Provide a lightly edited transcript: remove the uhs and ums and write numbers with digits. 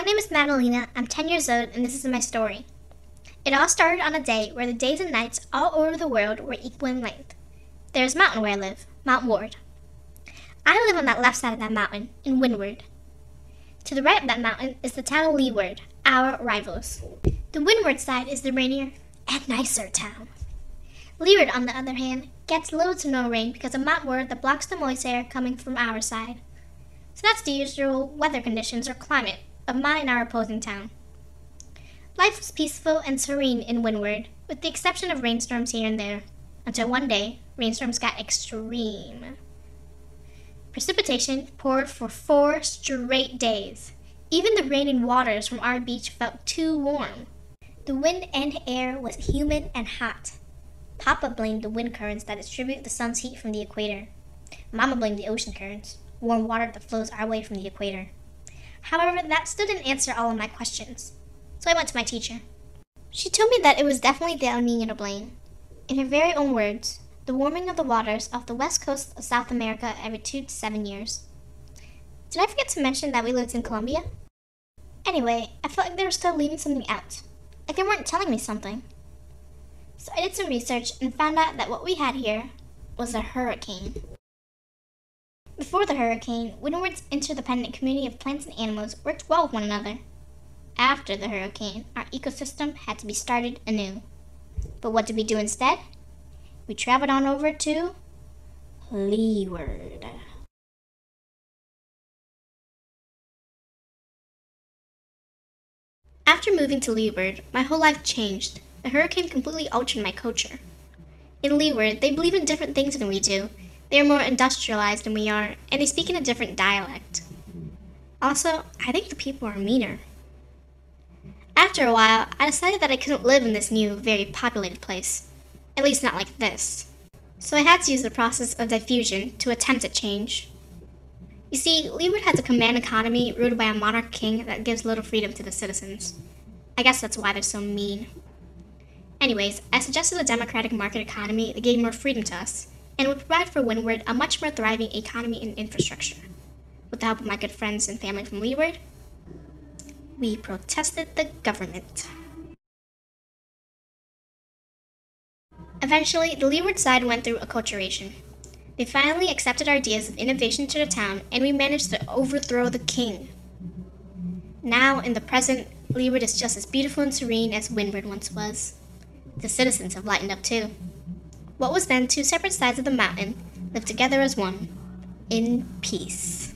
name is Madalena, I'm 10 years old, and this is my story. It all started on a day where the days and nights all over the world were equal in length. There's a mountain where I live, Mount Ward. I live on that left side of that mountain, in Windward. To the right of that mountain is the town of Leeward, our rivals. The Windward side is the rainier and nicer town. Leeward, on the other hand, gets little to no rain because of Mount Ward that blocks the moist air coming from our side. So that's the usual weather conditions or climate of my and our opposing town. Life was peaceful and serene in Windward, with the exception of rainstorms here and there, until one day, rainstorms got extreme. Precipitation poured for 4 straight days. Even the raining waters from our beach felt too warm. The wind and air was humid and hot. Papa blamed the wind currents that distribute the sun's heat from the equator. Mama blamed the ocean currents, warm water that flows our way from the equator. However, that still didn't answer all of my questions, so I went to my teacher. She told me that it was definitely the El Niño to blame. In her very own words, the warming of the waters off the west coast of South America every 2 to 7 years. Did I forget to mention that we lived in Colombia? Anyway, I felt like they were still leaving something out, like they weren't telling me something. So I did some research and found out that what we had here was a hurricane. Before the hurricane, Windward's interdependent community of plants and animals worked well with one another. After the hurricane, our ecosystem had to be started anew. But what did we do instead? We traveled on over to Leeward. After moving to Leeward, my whole life changed. The hurricane completely altered my culture. In Leeward, they believe in different things than we do. They are more industrialized than we are, and they speak in a different dialect. Also, I think the people are meaner. After a while, I decided that I couldn't live in this new, very populated place. At least not like this. So I had to use the process of diffusion to attempt a change. You see, Leeward has a command economy ruled by a monarch king that gives little freedom to the citizens. I guess that's why they're so mean. Anyways, I suggested a democratic market economy that gave more freedom to us, and would provide for Windward a much more thriving economy and infrastructure. With the help of my good friends and family from Leeward, we protested the government. Eventually, the Leeward side went through acculturation. They finally accepted our ideas of innovation to the town, and we managed to overthrow the king. Now, in the present, Leeward is just as beautiful and serene as Windward once was. The citizens have lightened up too. What was then 2 separate sides of the mountain live together as one, in peace.